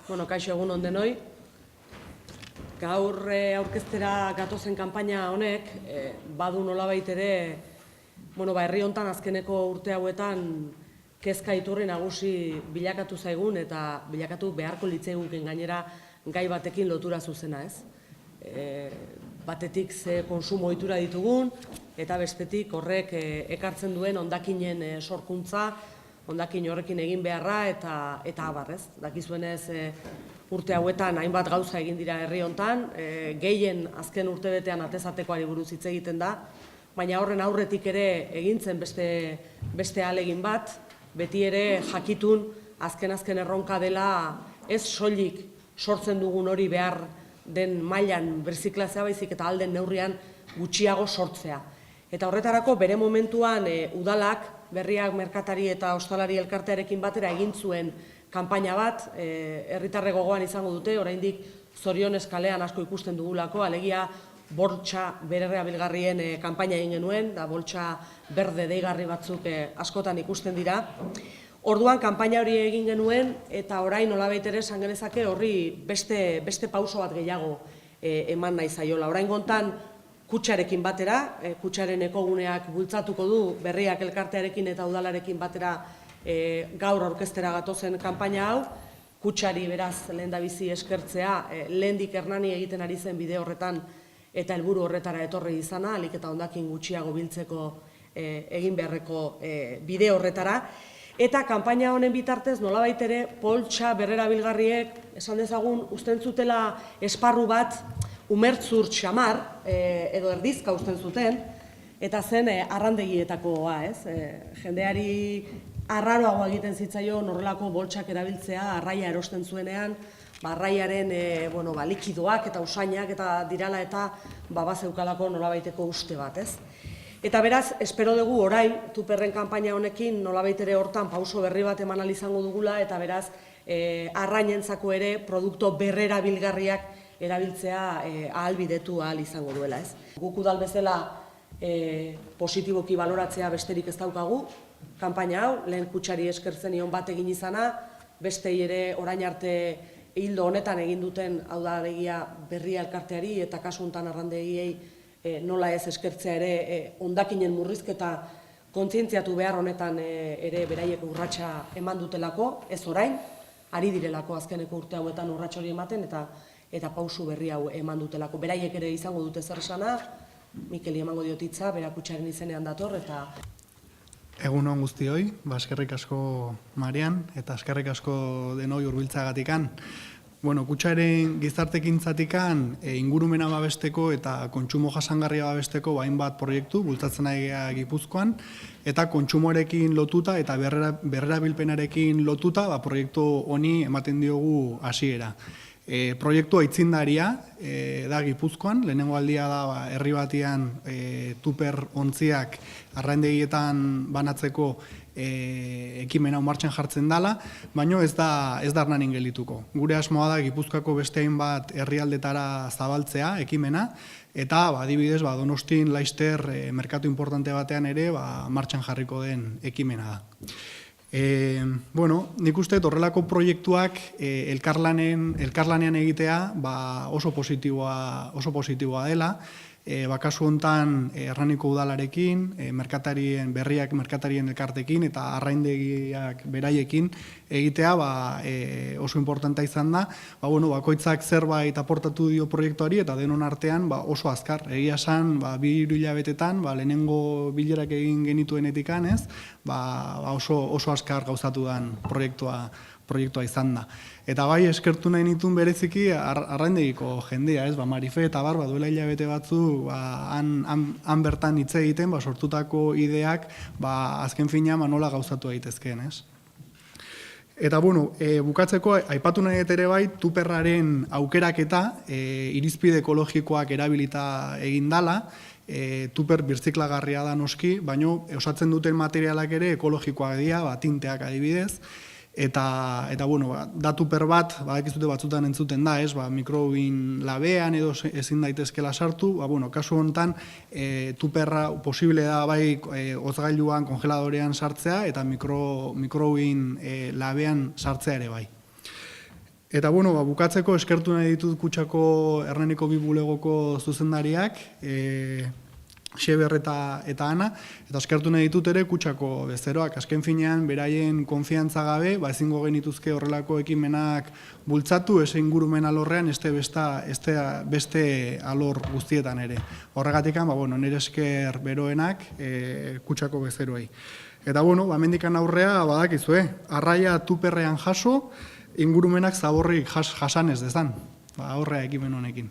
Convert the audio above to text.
Kaixo egun on denoi. Gaur aurkeztera gatozen kanpaina honek badu nolabait ere, herri hontan azkeneko urte hauetan kezka iturri nagusi bilakatu zaigun eta bilakatu beharko litzaiguken gainera gai batekin lotura zuzena, ez? Batetik ze konsumo ohitura ditugun eta bestetik horrek ekartzen duen hondakinen sorkuntza, hondakin horrekin egin beharra eta abar, ez? Dakizuenez urte hauetan hainbat gauza egin dira herri hontan, gehien azken urtebetean atezatekoari buruz hitz egiten da, baina horren aurretik ere egintzen beste ahalegin bat, beti ere jakitun azken erronka dela ez soilik sortzen dugun hori behar den mailan birziklatzea baizik eta alden neurrian gutxiago sortzea. Eta horretarako bere momentuan udalak, berriak merkatari eta ostalari elkartearekin batera egin zuen kanpaina bat, herritarrek gogoan izango dute, oraindik Zorionez kalean asko ikusten dugulako, alegia boltsa berrerabilgarrien kanpaina egin genuen, da boltsa berde deigarri batzuk askotan ikusten dira. Orduan kanpaina hori egin genuen eta orain nolabait ere esan genezake horri beste pauso bat gehiago eman nahi zaiola. Orain gontan kutxarekin batera, kutxaren ekoguneak bultzatuko du berriak elkartearekin eta udalarekin batera gaur aurkeztera gatozen kanpaina hau, kutxari beraz lehendabizi eskertzea, lehendik Hernani egiten ari zen bide horretan eta helburu horretara etorri izana, ahalik eta hondakin gutxiago biltzeko egin beharreko bide horretara. Eta kanpaina honen bitartez nolabait ere poltsa berrerabilgarriek esan dezagun uzten zutela esparru bat umertzur xamar edo erdizka uzten zuten, eta zen arrandegietakoa, ez? Jendeari arraroago egiten zitzaion horrelako boltsak erabiltzea, arraia erosten zuenean, arraiaren likidoak eta usainak eta dirala eta bazeukalako nolabaiteko uste bat, ez? Eta beraz, espero dugu orain, Tuperren kanpaina honekin nolabait ere hortan pauso berri bat eman ahal izango dugula, eta beraz, arrainentzako ere produktu berrerabilgarriak erabiltzea ahalbidetu ahal izango duela, ez? Guk udal bezala positiboki baloratzea besterik ez daukagu, kanpaina hau, lehen kutxari eskertzen nion bat egin izana, bestei ere orain arte hildo honetan egin duten, hau da alegia berria elkarteari eta kasu honetan arrandegiei nola ez eskertzea ere hondakinen murrizketa kontzientziatu behar honetan ere beraiek urratsa eman dutelako, ez orain, ari direlako azkeneko urte hauetan urrats hori ematen eta pausu berri hau eman dutelako. Beraiek ere izango dute zer esana, Mikeli emango diot hitza, bera kutxaren izenean dator eta... Egun on guztioi, eskerrik asko Marian eta eskerrik asko denoi hurbiltzeagatikan. Kutxaren gizartekintzatikan ingurumena babesteko eta kontsumo jasangarria babesteko hainbat proiektu bultzatzen ari gara Gipuzkoan, eta kontsumoarekin lotuta eta berrerabilpenarekin lotuta proiektu honi ematen diogu hasiera. Proiektu aitzindaria da Gipuzkoan, lehenengo aldia da herri batean tuper ontziak arraindegietan banatzeko ekimena martxan jartzen dela, baina ez da Hernanin geldituko. Gure asmoa da Gipuzkoako beste hainbat herrialdetara zabaltzea ekimena, eta adibidez Donostin, Laster, merkatu importante batean ere martxan jarriko den ekimena da. Nik uste horrelako proiektuak elkarlanean egitea oso positiboa dela. Kasu honetan Hernaniko udalarekin, berriak merkatarien elkartekin eta arraindegiak beraiekin egitea oso importantea izan da. Bakoitzak zerbait aportatu dio proiektuari eta denon artean oso azkar. Egia esan, 2 hilabetetan, lehenengo bilerak egin genituenetikan, oso azkar gauzatu den proiektua izan da. Eta eskertu nahi nituen bereziki arraindegiko jendea, Marife eta duela hilabete batzu han bertan hitz egiten sortutako ideak azken fina nola gauzatu daitezkeen, ez? Eta bukatzeko aipatu nahi ere bai Tuperraren aukeraketa irizpide ekologikoak erabilita egin dala, Tuper birziklagarria da noski, baina osatzen duten materialak ere ekologikoak dira, tinteak adibidez. Eta datu per bat, badakizute batzutan entzuten da, mikrobin labean edo ezin daitezkela sartu, kasu honetan tuperra posible da bai hozgailuan, kongeladorean sartzea eta mikrobin labean sartzea ere bai. Eta, bueno, bukatzeko eskertu nahi ditut Kutxako Hernaniko bi bulegoko zuzendariak, Xeber eta Ana, eta eskertu nahi ditut ere Kutxako bezeroak. Azken finean, beraien konfiantza gabe, ezingo genituzke horrelako ekimenak bultzatu, ez ingurumen alorrean, beste alor guztietan ere. Horregatik, nire esker beroenak Kutxako bezeroei. Eta, mendikan aurrea, badakizue, arraia tuperrean jaso, ingurumenak zaborrik jasanez dezan, aurrea ekimen honekin.